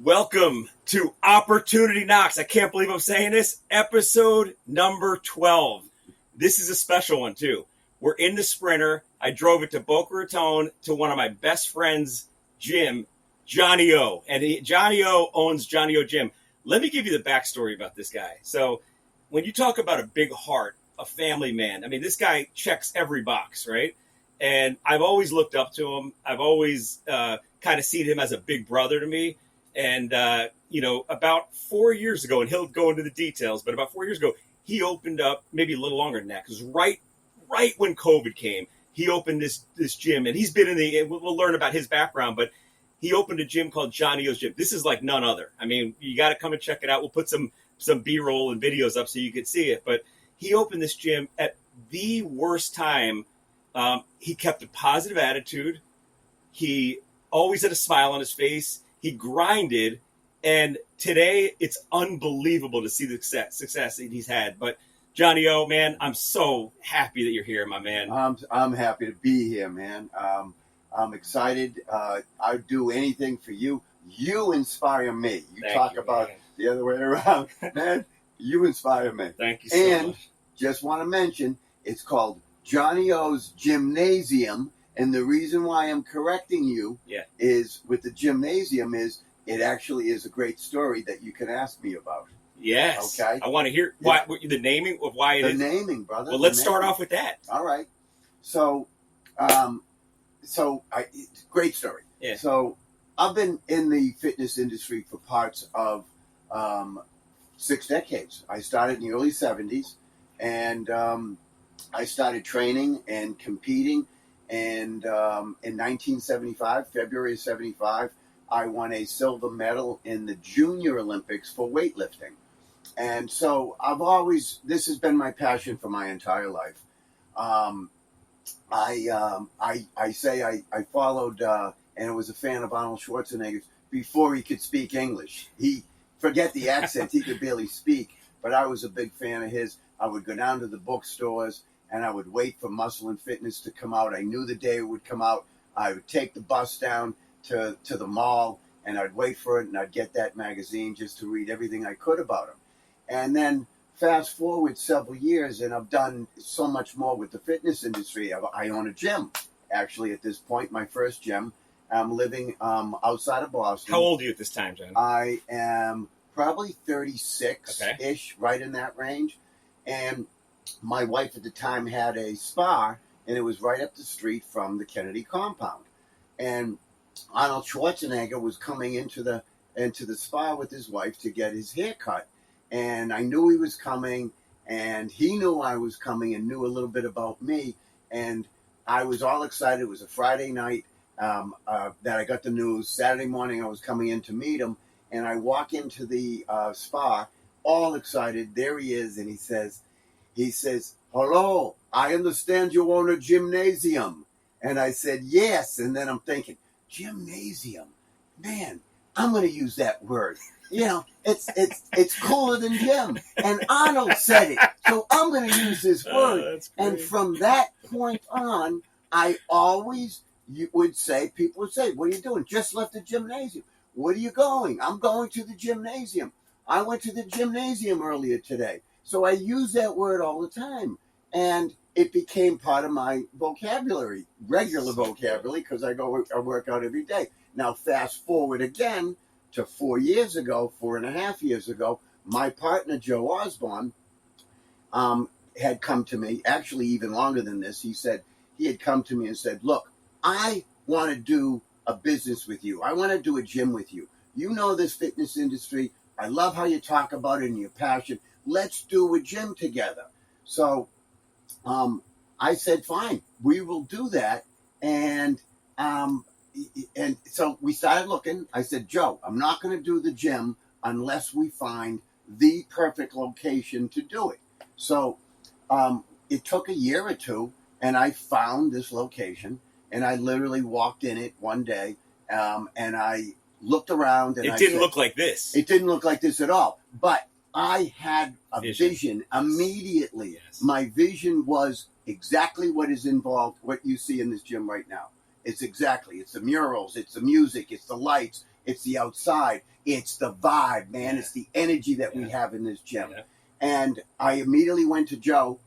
Welcome to Opportunity Knocks. I can't believe I'm saying this. Episode number 12. This is a special one, too. We're in the Sprinter. I drove it to Boca Raton to one of my best friends' gym, Johnny O. And Johnny O owns Johnny O Gym. Let me give you the backstory about this guy. So when you talk about a big heart, a family man, I mean, this guy checks every box, right? And I've always looked up to him. I've always kind of seen him as a big brother to me. And, about 4 years ago, and he'll go into the details, but about 4 years ago, he opened up, maybe a little longer than that, because right when COVID came, he opened this gym, and he's been we'll learn about his background, but he opened a gym called Johnny O's Gym. This is like none other. I mean, you got to come and check it out. We'll put some B-roll and videos up so you can see it, but he opened this gym at the worst time. He kept a positive attitude. He always had a smile on his face. He grinded, and today it's unbelievable to see the success that he's had. But Johnny O, man, I'm so happy that you're here, my man. I'm happy to be here, man. I'm excited. I'd do anything for you. You inspire me. Thank you, about man. The other way around, man. You inspire me. Thank you so much. Just want to mention, it's called Johnny O's Gymnasium. And the reason why I'm correcting you is with the gymnasium is it actually is a great story that you can ask me about. Yes. Okay. I want to hear the naming of why it is. The naming, brother. Well, let's start off with that. All right. So, great story. Yeah. So I've been in the fitness industry for parts of 6 decades. I started in the early 70s, and I started training and competing. And in 1975, February of 75, I won a silver medal in the Junior Olympics for weightlifting. And so this has been my passion for my entire life. I followed and was a fan of Arnold Schwarzenegger before he could speak English. Forget the accent, he could barely speak, but I was a big fan of his. I would go down to the bookstores and I would wait for Muscle and Fitness to come out. I knew the day it would come out. I would take the bus down to the mall, and I'd wait for it, and I'd get that magazine just to read everything I could about him. And then fast forward several years, and I've done so much more with the fitness industry. I own a gym, actually, at this point, my first gym. I'm living outside of Boston. How old are you at this time, John? I am probably 36-ish, right in that range. And my wife at the time had a spa, and it was right up the street from the Kennedy compound. And Arnold Schwarzenegger was coming into the spa with his wife to get his hair cut. And I knew he was coming, and he knew I was coming and knew a little bit about me. And I was all excited. It was a Friday night that I got the news. Saturday morning I was coming in to meet him, and I walk into the spa all excited. There he is, and he says, "Hello, I understand you own a gymnasium." And I said, "Yes." And then I'm thinking, gymnasium, man, I'm going to use that word. You know, it's cooler than gym. And Arnold said it, so I'm going to use this word. And from that point on, I always people would say, "What are you doing?" "Just left the gymnasium." "Where are you going?" "I'm going to the gymnasium." "I went to the gymnasium earlier today." So I use that word all the time, and it became part of my vocabulary, regular vocabulary, because I work out every day. Now, fast forward again to 4 years ago, 4.5 years ago, my partner, Joe Osborne, had come to me, actually even longer than this. He had come to me and said, "Look, I want to do a business with you. I want to do a gym with you. You know this fitness industry. I love how you talk about it and your passion. Let's do a gym together." So I said, "Fine, we will do that." And so we started looking. I said, "Joe, I'm not going to do the gym unless we find the perfect location to do it." So it took a year or two, and I found this location, and I literally walked in it one day, and I looked around. And it didn't look like this. It didn't look like this at all. But I had a vision immediately. Yes. My vision was exactly what is involved, what you see in this gym right now. It's the murals, it's the music, it's the lights, it's the outside, It's the vibe, man. It's the energy that we have in this gym. Yeah. And I immediately went to Joe,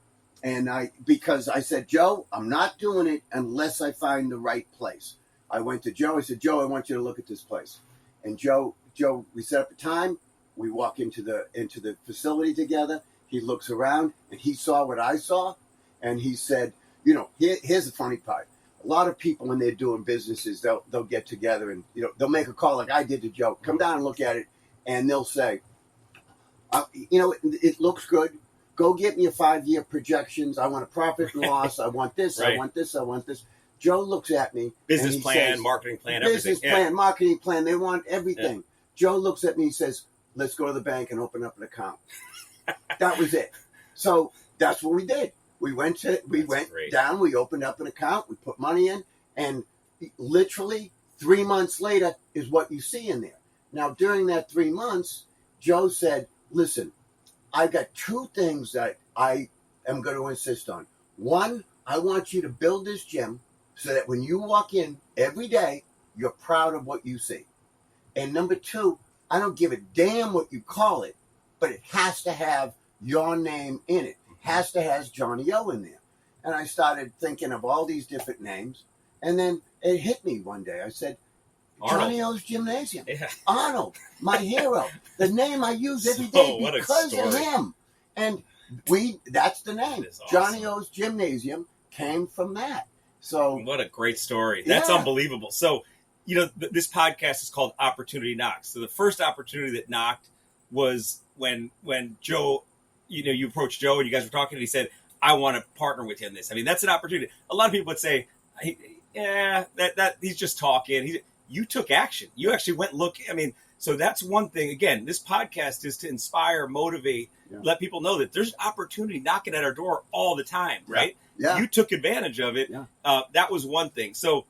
because I said, Joe, I'm not doing it unless I find the right place. I went to Joe. I said, Joe, I want you to look at this place. And Joe, we set up a time. We walk into the facility together. He looks around, and he saw what I saw, and he said, here's the funny part. A lot of people, when they're doing businesses, they'll get together and they'll make a call like I did to Joe. Come down and look at it, and they'll say, it looks good. Go get me a 5-year projections. I want a profit and loss. I want this. Right. I want this. I want this. Joe looks at me. Business plan, marketing plan, everything. Business plan, marketing plan. They want everything. Yeah. Joe looks at me and says, let's go to the bank and open up an account. That was it. So that's what we did. We went down, we opened up an account, we put money in, and literally 3 months later is what you see in there. Now, during that 3 months, Joe said, listen, I've got 2 things that I am going to insist on. One, I want you to build this gym so that when you walk in every day, you're proud of what you see. And number 2, I don't give a damn what you call it, but it has to have your name in it. It has to have Johnny O in there. And I started thinking of all these different names. And then it hit me one day. I said, Arnold. Johnny O's Gymnasium. Yeah. Arnold, my hero. The name I use every day because of him. And that's the name. Awesome. Johnny O's Gymnasium came from that. So what a great story. That's unbelievable. So, this podcast is called Opportunity Knocks. So the first opportunity that knocked was when Joe, you approached Joe and you guys were talking and he said, I want to partner with you in this. I mean, that's an opportunity. A lot of people would say, that he's just talking. You took action. You actually went look. I mean, so that's one thing. Again, this podcast is to inspire, motivate, let people know that there's opportunity knocking at our door all the time, right? Yeah. You took advantage of it. Yeah. That was one thing. So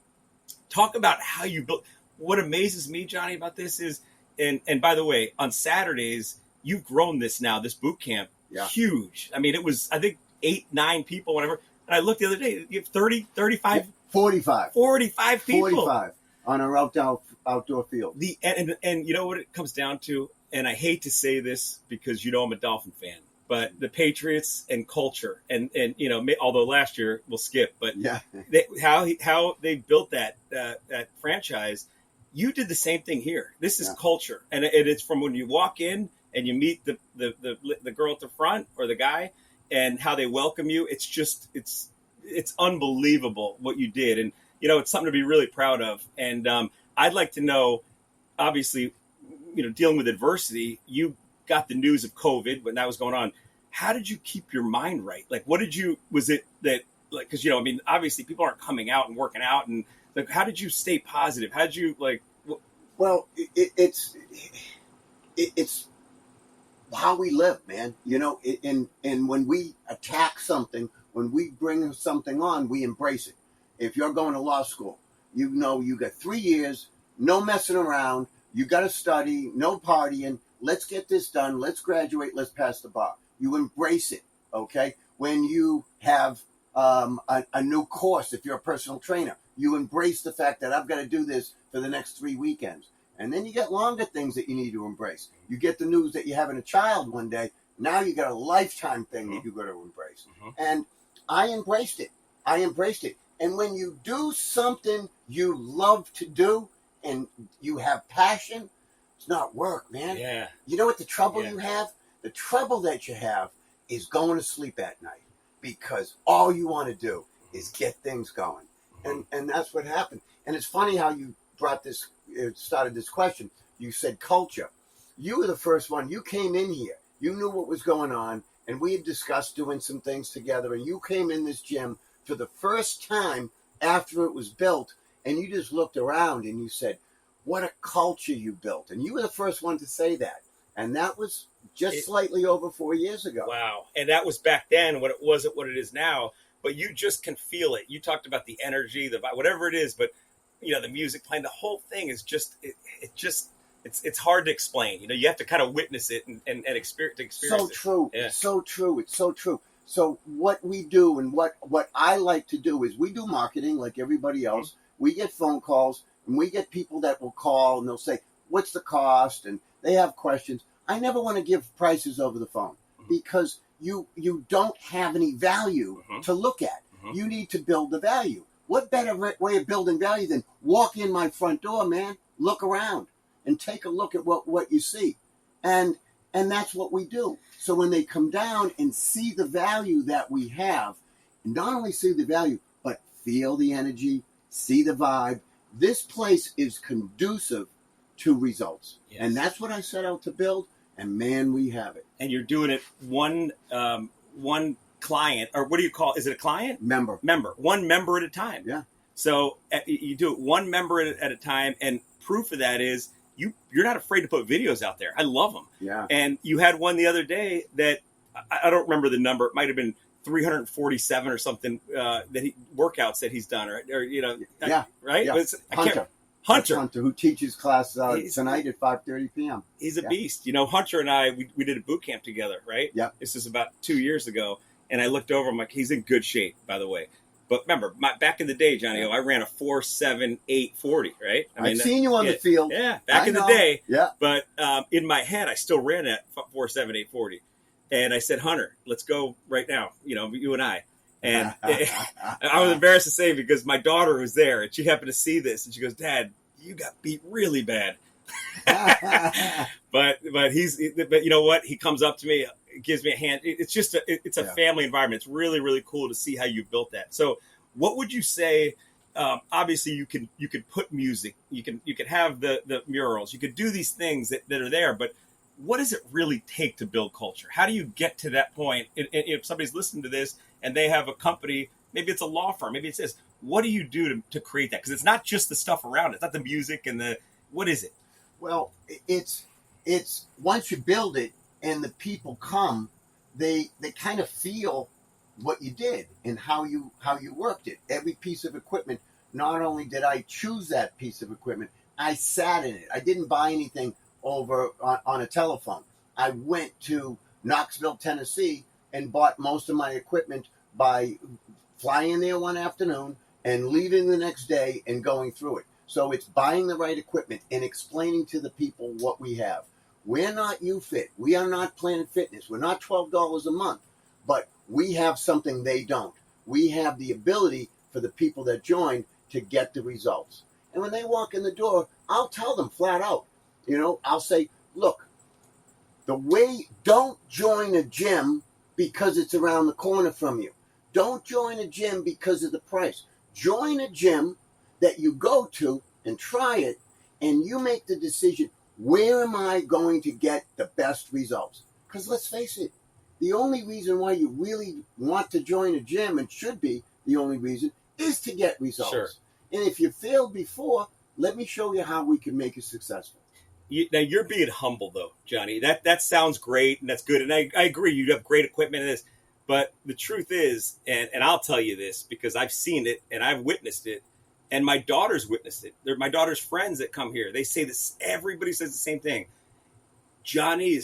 talk about how you built. What amazes me, Johnny, about this is, and by the way, on Saturdays, you've grown this boot camp, huge. I mean, it was, I think, 8-9 people, whatever. And I looked the other day, you have 30, 35? 45. 45 people. 45 on our outdoor field. And you know what it comes down to? And I hate to say this because I'm a Dolphin fan, but the Patriots and culture, and although last year we'll skip, but how they built that franchise, you did the same thing here. This is culture, and it's from when you walk in and you meet the girl at the front or the guy, and how they welcome you. It's just it's unbelievable what you did, and it's something to be really proud of. And I'd like to know, obviously, dealing with adversity, you got the news of COVID when that was going on. How did you keep your mind right? Like, was it that, like, because, obviously people aren't coming out and working out, and like, how did you stay positive? How did you Well, it's how we live, man. And when we attack something, when we bring something on, we embrace it. If you're going to law school, you got 3 years, no messing around. You got to study, no partying. Let's get this done. Let's graduate. Let's pass the bar. You embrace it, okay? When you have a new course, if you're a personal trainer, you embrace the fact that I've got to do this for the next 3 weekends. And then you get longer things that you need to embrace. You get the news that you're having a child one day. Now you got a lifetime thing that you got to embrace. And I embraced it. And when you do something you love to do and you have passion, it's not work, man. Yeah. You know what the trouble you have? The trouble that you have is going to sleep at night because all you want to do is get things going. And that's what happened. And it's funny how you started this question. You said culture. You were the first one. You came in here. You knew what was going on, and we had discussed doing some things together, and you came in this gym for the first time after it was built, and you just looked around and you said, what a culture you built. And you were the first one to say that. And that was just slightly over 4 years ago. Wow. And that was back then. What it wasn't what it is now. But you just can feel it. You talked about the energy, whatever it is, but the music playing, the whole thing is just it's hard to explain. You have to kind of witness it and experience it. So true. Yeah. It's so true. It's so true. So what we do and what I like to do is we do marketing like everybody else. We get phone calls and we get people that will call and they'll say, what's the cost, and they have questions. I never want to give prices over the phone because you don't have any value to look at. You need to build the value. What better way of building value than walk in my front door, man, look around, and take a look at what you see. And that's what we do. So when they come down and see the value that we have, not only see the value, but feel the energy, see the vibe, this place is conducive to results. Yes. And that's what I set out to build. And man, we have it. And you're doing it one client, or what do you call? Is it a client? Member. One member at a time. Yeah. So you do it one member at a time, and proof of that is you're not afraid to put videos out there. I love them. Yeah. And you had one the other day that I don't remember the number. It might have been 347 or something workouts that he's done, or yeah, right. Yeah. Hunter, who teaches class tonight at 5:30 p.m. He's a beast. Hunter and I, we did a boot camp together, right? Yeah. This is about 2 years ago, and I looked over. I'm like, he's in good shape, by the way. But remember, back in the day, Johnny, I ran a 4.7.8.40, right? I've seen you on the field. Yeah, back in the day. Yeah. But in my head, I still ran at 4.7.8.40. And I said, Hunter, let's go right now, you and I. And I was embarrassed to say because my daughter was there, and she happened to see this, and she goes, Dad, you got beat really bad. but you know what? He comes up to me, gives me a hand. It's just it's a family environment. It's really, really cool to see how you built that. So what would you say? Obviously you can put music, you can have the murals, you could do these things that are there, but what does it really take to build culture? How do you get to that point? And if somebody's listening to this and they have a company, maybe it's a law firm, maybe it's this, what do you do to create that? Because it's not just the stuff around it. It's not the music and what is it? Well, it's once you build it and the people come, they kind of feel what you did and how you worked it. Every piece of equipment, not only did I choose that piece of equipment, I sat in it. I didn't buy anything over on a telephone. I went to Knoxville, Tennessee, and bought most of my equipment by flying there one afternoon and leaving the next day and going through it. So it's buying the right equipment and explaining to the people what we have. We're not YouFit. We are not Planet Fitness. We're not $12 a month, but we have something they don't. We have the ability for the people that join to get the results. And when they walk in the door, I'll tell them flat out, I'll say, look, don't join a gym because it's around the corner from you. Don't join a gym because of the price. Join a gym that you go to and try it, and you make the decision, where am I going to get the best results? Because let's face it, the only reason why you really want to join a gym, and should be the only reason, is to get results. Sure. And if you failed before, let me show you how we can make it successful. Now, you're being humble, though, Johnny. That sounds great, and that's good. And I agree, you have great equipment in this. But the truth is, and I'll tell you this because I've seen it and I've witnessed it, and my daughter's witnessed it. They're my daughter's friends that come here. They say this. Everybody says the same thing. Johnny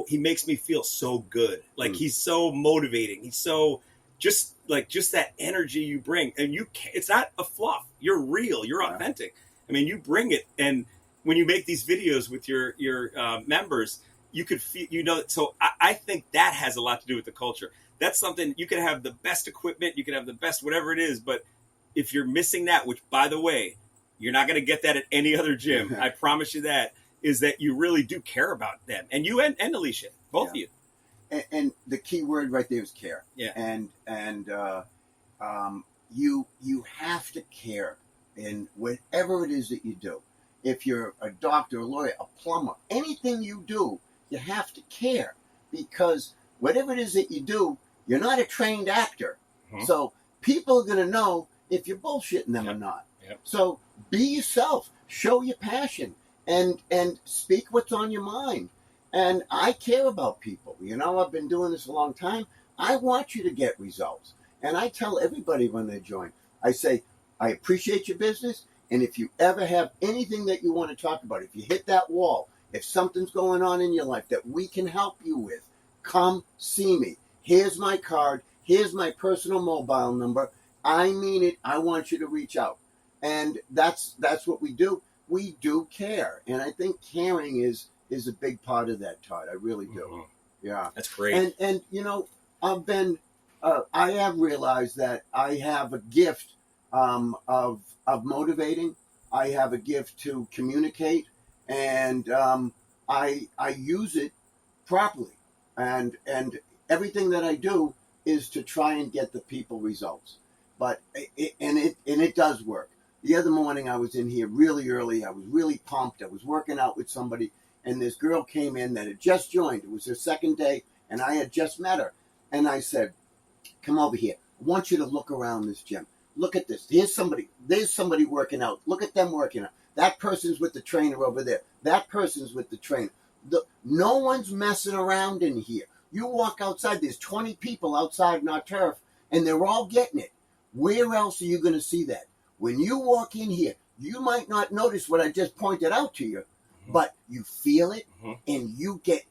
he makes me feel so good. Like he's so motivating. He's so just that energy you bring. And it's not a fluff. You're real. You're authentic. I mean, you bring it. And when you make these videos with your members, you could feel, so I think that has a lot to do with the culture. That's something you can have the best equipment. You can have the best, whatever it is. But if you're missing that, which by the way, you're not going to get that at any other gym. I promise you that. Is that you really do care about them, and you and Alicia, both of you. And the key word right there is care. Yeah. And you have to care in whatever it is that you do. If you're a doctor, a lawyer, a plumber, anything you do, you have to care, because whatever it is that you do, you're not a trained actor. Mm-hmm. So people are going to know if you're bullshitting them or not. Yep. So be yourself, show your passion. And speak what's on your mind. And I care about people. I've been doing this a long time. I want you to get results. And I tell everybody when they join, I say, I appreciate your business. And if you ever have anything that you want to talk about, if you hit that wall, if something's going on in your life that we can help you with, come see me. Here's my card. Here's my personal mobile number. I mean it. I want you to reach out. And that's what we do. we do care. And I think caring is a big part of that, Todd. I really do. Mm-hmm. Yeah. That's great. And you know, I have realized that I have a gift of motivating. I have a gift to communicate, and I use it properly. And everything that I do is to try and get the people results. But it does work. The other morning I was in here really early. I was really pumped. I was working out with somebody, and this girl came in that had just joined. It was her second day, and I had just met her. And I said, "Come over here. I want you to look around this gym. Look at this. There's somebody working out. Look at them working out. That person's with the trainer over there. That person's with the trainer. No one's messing around in here. You walk outside, there's 20 people outside on our turf, and they're all getting it. Where else are you going to see that? When you walk in here, you might not notice what I just pointed out to you, but you feel it, and you get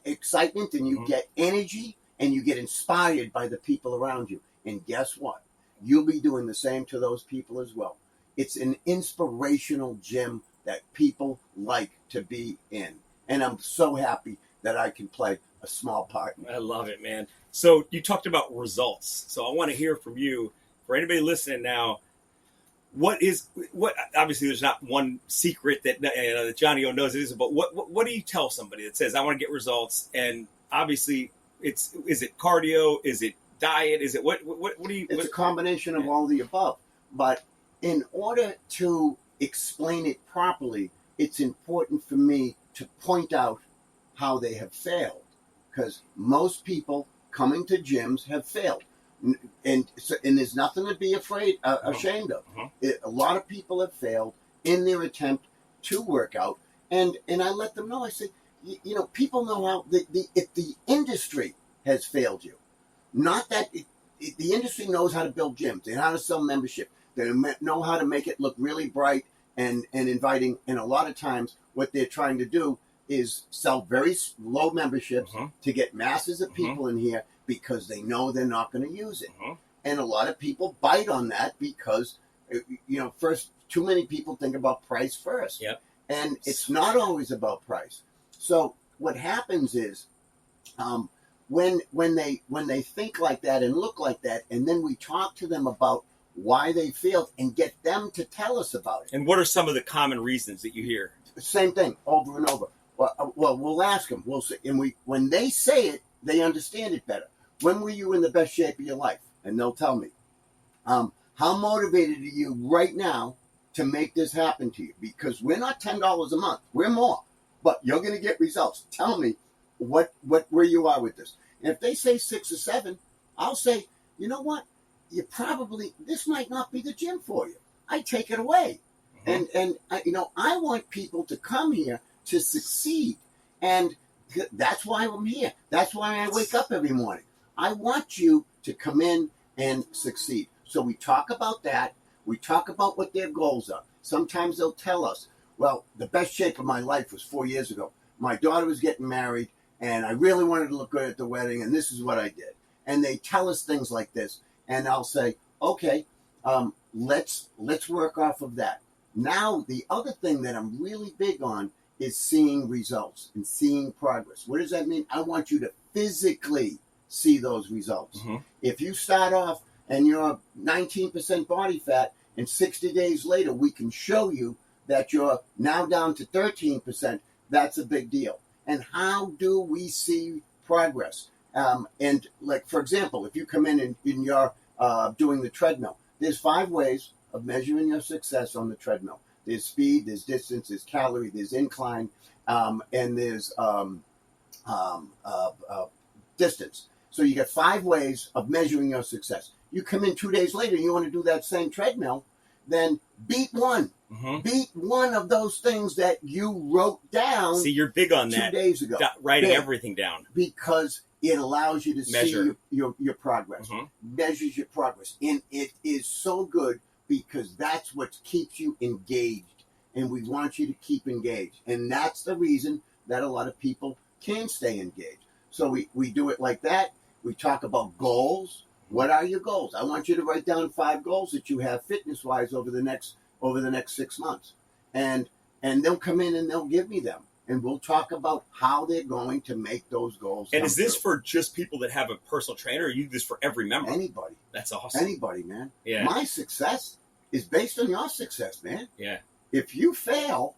excitement, and you get energy, and you get inspired by the people around you. And guess what? You'll be doing the same to those people as well. It's an inspirational gym that people like to be in. And I'm so happy that I can play a small part. I love it, man. So you talked about results. So I want to hear from you, for anybody listening now, what obviously there's not one secret that Johnny O knows it is, but what do you tell somebody that says, I want to get results? And obviously is it cardio? Is it diet? Is it what do you? It's a combination of all the above. But in order to explain it properly, it's important for me to point out how they have failed, because most people coming to gyms have failed, and there's nothing to be ashamed of. A lot of people have failed in their attempt to work out, and I let them know. I say, people know how if the industry has failed you, not that the industry knows how to build gyms and how to sell membership. They know how to make it look really bright and inviting. And a lot of times what they're trying to do is sell very low memberships to get masses of people in here because they know they're not going to use it. And a lot of people bite on that because, first, too many people think about price first. Yep. And it's not always about price. So what happens is when they think like that and look like that, and then we talk to them about why they failed and get them to tell us about it. And what are some of the common reasons that you hear? Same thing over and over. Well, we'll ask them. We'll say, and when they say it, they understand it better. When were you in the best shape of your life? And they'll tell me. How motivated are you right now to make this happen to you? Because we're not $10 a month. We're more. But you're going to get results. Tell me where you are with this. And if they say 6 or 7, I'll say, you know what? This might not be the gym for you. I take it away. And I want people to come here to succeed. And that's why I'm here. That's why I wake up every morning. I want you to come in and succeed. So we talk about that. We talk about what their goals are. Sometimes they'll tell us, well, the best shape of my life was 4 years ago. My daughter was getting married, and I really wanted to look good at the wedding, and this is what I did. And they tell us things like this. And I'll say, okay, let's work off of that. Now, the other thing that I'm really big on is seeing results and seeing progress. What does that mean? I want you to physically see those results. If you start off and you're 19% body fat, and 60 days later we can show you that you're now down to 13%, that's a big deal. And how do we see progress? And like, for example, if you come in you're doing the treadmill, there's 5 ways of measuring your success on the treadmill. There's speed, there's distance, there's calorie, there's incline, and there's distance. So you get 5 ways of measuring your success. You come in 2 days later and you want to do that same treadmill, then beat one. Beat one of those things that you wrote down. See, you're big on that 2 days ago. Writing everything down. Because it allows you to measure see your progress. Measures your progress. And it is so good because that's what keeps you engaged. And we want you to keep engaged. And that's the reason that a lot of people can stay engaged. So we do it like that. We talk about goals. What are your goals? I want you to write down 5 goals that you have fitness-wise over the next 6 months. and they'll come in and they'll give me them, and we'll talk about how they're going to make those goals. And is this for just people that have a personal trainer, or you do this for every member? Anybody. That's awesome. Anybody, man. Yeah. My success is based on your success, man. Yeah. If you fail,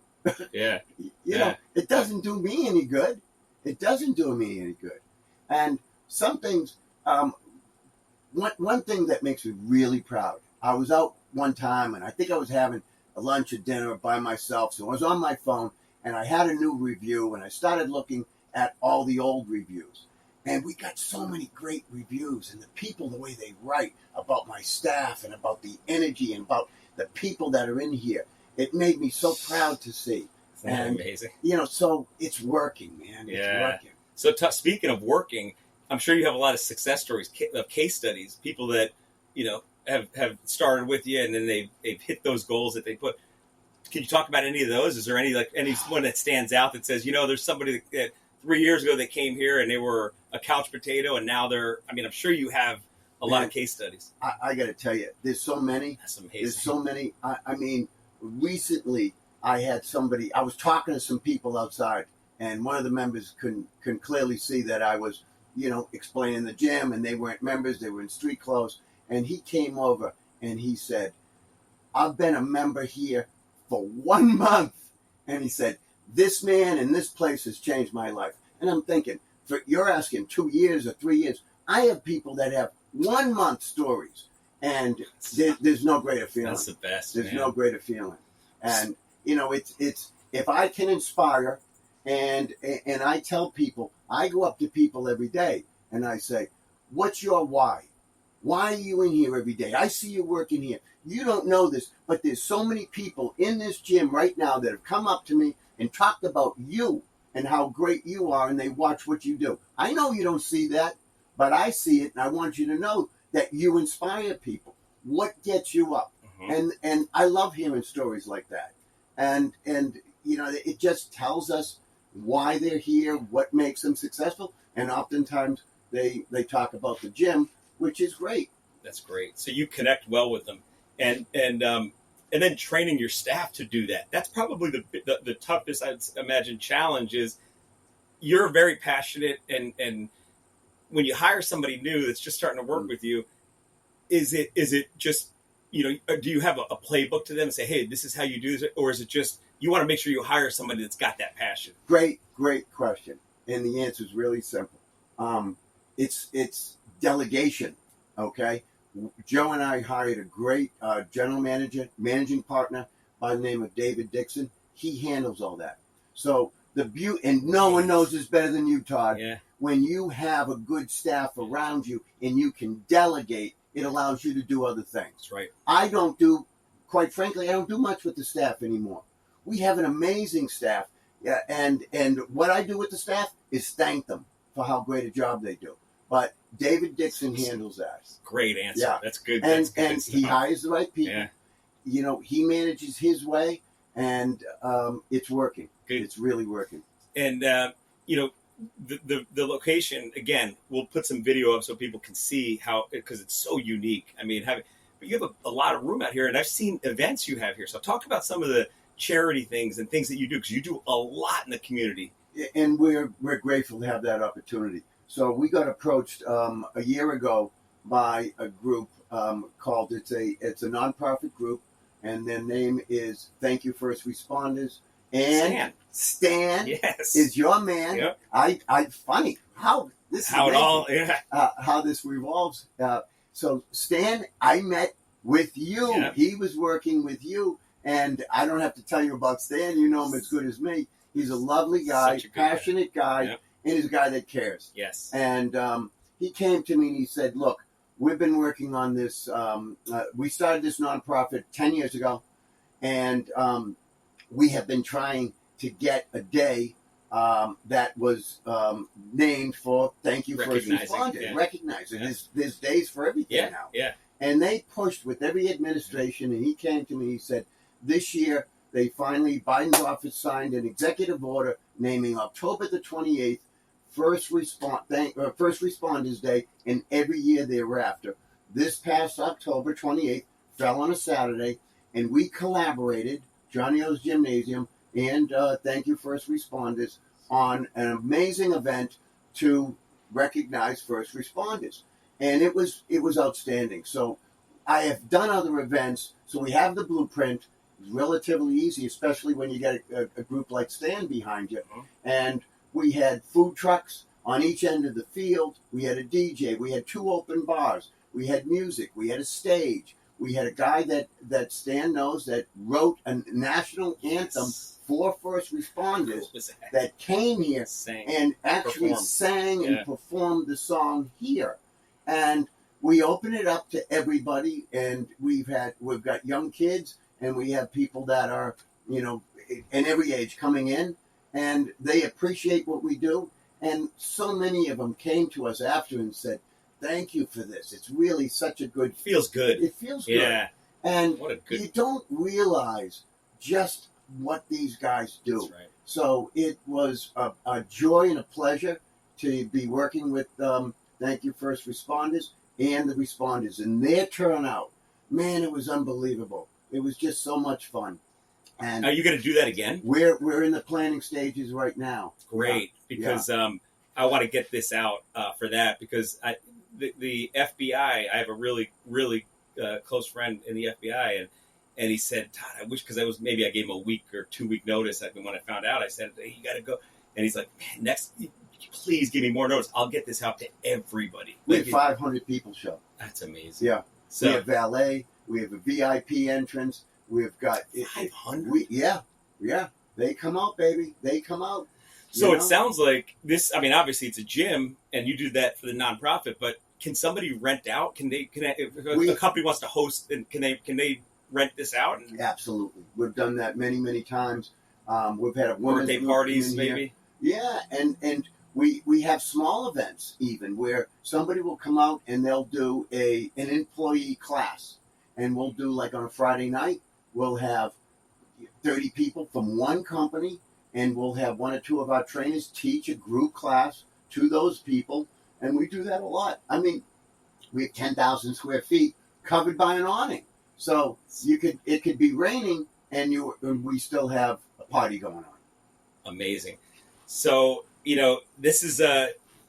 yeah, you know, it doesn't do me any good. It doesn't do me any good. And some things, one thing that makes me really proud, I was out one time and I think I was having a lunch or dinner by myself. So I was on my phone and I had a new review and I started looking at all the old reviews. And we got so many great reviews, and the people, the way they write about my staff and about the energy and about the people that are in here, it made me so proud to see. And amazing. You know, so it's working, man. Yeah. It's working. So speaking of working, I'm sure you have a lot of success stories, of case studies, people that, you know, have started with you and then they've hit those goals that they put. Can you talk about any of those? Is there any one that stands out that says, you know, there's somebody that 3 years ago they came here and they were a couch potato and now they're, I mean, I'm sure you have a lot of case studies. I got to tell you, there's so many. That's amazing. There's so many. I mean, recently I had somebody, I was talking to some people outside, and one of the members can clearly see that I was, you know, explaining the gym, and they weren't members, they were in street clothes. And he came over and he said, I've been a member here for 1 month. And he said, this man and this place has changed my life. And I'm thinking, you're asking 2 years or 3 years. I have people that have 1 month stories, and there's no greater feeling. That's the best. There's no greater feeling. And, you know, it's if I can inspire, and I tell people, I go up to people every day and I say, what's your why? Why are you in here every day? I see you working here. You don't know this, but there's so many people in this gym right now that have come up to me and talked about you and how great you are, and they watch what you do. I know you don't see that, but I see it, and I want you to know that you inspire people. What gets you up? Mm-hmm. And I love hearing stories like that. And you know, it just tells us why they're here, what makes them successful, and oftentimes they talk about the gym, which is great. That's great. So you connect well with them, and then training your staff to do that. That's probably the toughest, I'd imagine, challenge is you're very passionate, and when you hire somebody new that's just starting to work with you, is it just, you know, do you have a playbook to them and say, hey, this is how you do this, or is it just you want to make sure you hire somebody that's got that passion? Great question, and the answer is really simple. It's delegation. Okay, Joe and I hired a great general manager, managing partner by the name of David Dixon. He handles all that. So the beauty, and no one knows this better than you, Todd. Yeah. When you have a good staff around you and you can delegate, it allows you to do other things. That's right. Quite frankly, I don't do much with the staff anymore. We have an amazing staff, and what I do with the staff is thank them for how great a job they do. But David Dixon handles that. Great answer. Yeah. That's good. And That's he hires the right people. Yeah. You know, he manages his way, and it's working. Good. It's really working. And you know, the location, again, we'll put some video up so people can see how, because it's so unique. I mean, but you have a lot of room out here, and I've seen events you have here. So talk about some of the charity things and things that you do, because you do a lot in the community. And we're grateful to have that opportunity. So we got approached a year ago by a group called, it's a nonprofit group, and their name is Thank You First Responders. And Stan yes. is your man. Yep. I funny how this how is it all yeah how this revolves. So Stan, I met with you. Yeah. He was working with you, and I don't have to tell you about Stan. You know him as good as me. He's a lovely guy, passionate guy, yep. and he's a guy that cares. Yes. And he came to me and he said, "Look, we've been working on this. We started this nonprofit 10 years ago, and we have been trying to get a day that was named for Thank You First Responders. Yeah. Recognizing Yeah. there's days for everything now. Yeah. And they pushed with every administration, and he came to me, he said, this year they finally, Biden's office signed an executive order naming October the 28th First Responders Day, and every year thereafter. This past October 28th fell on a Saturday, and we collaborated Johnny O's Gymnasium, and Thank You First Responders on an amazing event to recognize first responders. And it was outstanding. So I have done other events. So we have the blueprint. It's relatively easy, especially when you get a group like Stan behind you. And we had food trucks on each end of the field. We had a DJ. We had 2 open bars. We had music. We had a stage. We had a guy that Stan knows that wrote a national anthem for first responders that came here and actually sang and performed the song here. And we open it up to everybody, and we've got young kids, and we have people that are, in every age coming in, and they appreciate what we do. And so many of them came to us after and said, "Thank you for this. It's really such a good..." Feels good. It feels good. Yeah. And you don't realize just what these guys do. That's right. So it was a joy and a pleasure to be working with Thank You First Responders and the responders. And their turnout, man, it was unbelievable. It was just so much fun. And are you going to do that again? We're in the planning stages right now. Great, because I want to get this out for that, because the FBI, I have a really, really close friend in the FBI, and he said, "Todd, I wish," because I gave him a week or 2 week notice. When I found out, I said, "Hey, you got to go." And he's like, "Man, please give me more notice. I'll get this out to everybody." We had 500 people show. That's amazing. Yeah. So we have valet. We have a VIP entrance. We've got 500. Yeah. They come out, baby. They come out. So it sounds like this. I mean, obviously it's a gym, and you do that for the nonprofit. But can somebody rent out? If a company wants to host, and can they rent this out? Absolutely. We've done that many, many times. We've had a women's birthday parties, maybe. Yeah, and we have small events even where somebody will come out and they'll do an employee class, and we'll do, like, on a Friday night, we'll have 30 people from one company, and we'll have 1 or 2 of our trainers teach a group class to those people, and we do that a lot. I mean, we have 10,000 square feet covered by an awning, so it could be raining, and we still have a party going on. Amazing. So this is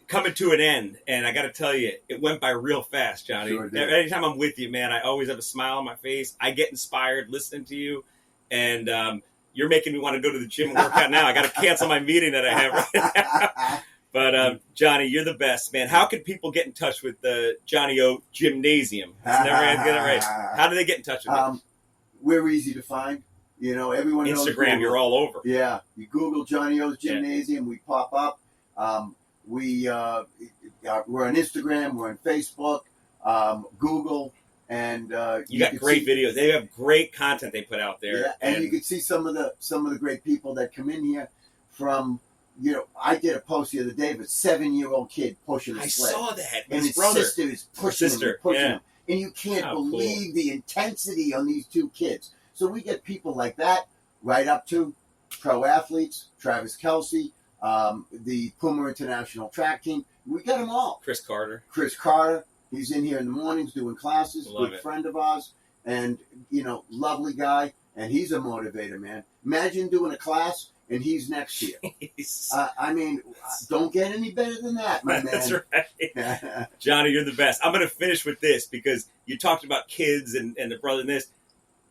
coming to an end, and I got to tell you, it went by real fast, Johnny. Sure did. Anytime I'm with you, man, I always have a smile on my face. I get inspired listening to you, and you're making me want to go to the gym and work out now. I got to cancel my meeting that I have right now. But Johnny, you're the best, man. How can people get in touch with the Johnny O Gymnasium? Never get it right. How do they get in touch with you? We're easy to find. Everyone knows Instagram. You're all over. Yeah, you Google Johnny O's Gymnasium, we pop up. We're on Instagram, we're on Facebook, Google, and you got great videos. They have great content they put out there. Yeah, and you can see some of the great people that come in here from. I did a post the other day of a 7-year-old kid pushing a sled. I saw that. And his brother. sister is pushing him. And you can't believe the intensity on these 2 kids. So we get people like that right up to pro athletes, Travis Kelce, the Puma International Track Team. We got them all. Chris Carter. He's in here in the mornings doing classes. Good friend of ours. And, lovely guy. And he's a motivator, man. Imagine doing a class and he's next to you. I mean, don't get any better than that, my man. That's right. Johnny, you're the best. I'm going to finish with this because you talked about kids and the brother and this.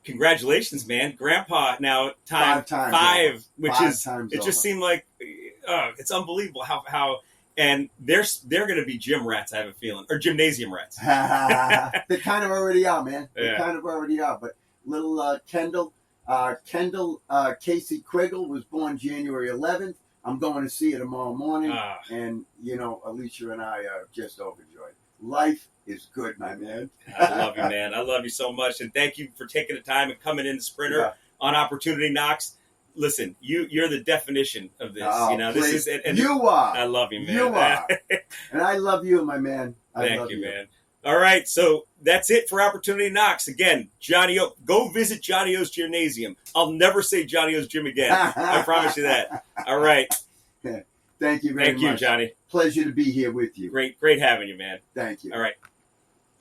Congratulations, man. Grandpa now five, which is, it just seemed like, it's unbelievable how and they're going to be gym rats, I have a feeling, or gymnasium rats. They kind of already are, man. But little Kendall Casey Quiggle was born January 11th. I'm going to see her tomorrow morning. And, Alicia and I are just overjoyed. Life is good, my man. I love you, man. I love you so much. And thank you for taking the time and coming in, Sprinter, on Opportunity Knocks. Listen, you're the definition of this. This is and you are. I love you, man. You are. And I love you, my man. Thank you, man. All right, so that's it for Opportunity Knocks. Again, Johnny O. Go visit Johnny O's Gymnasium. I'll never say Johnny O's Gym again. I promise you that. All right. Thank you very much. Thank you, Johnny. Pleasure to be here with you. Great having you, man. Thank you. All right.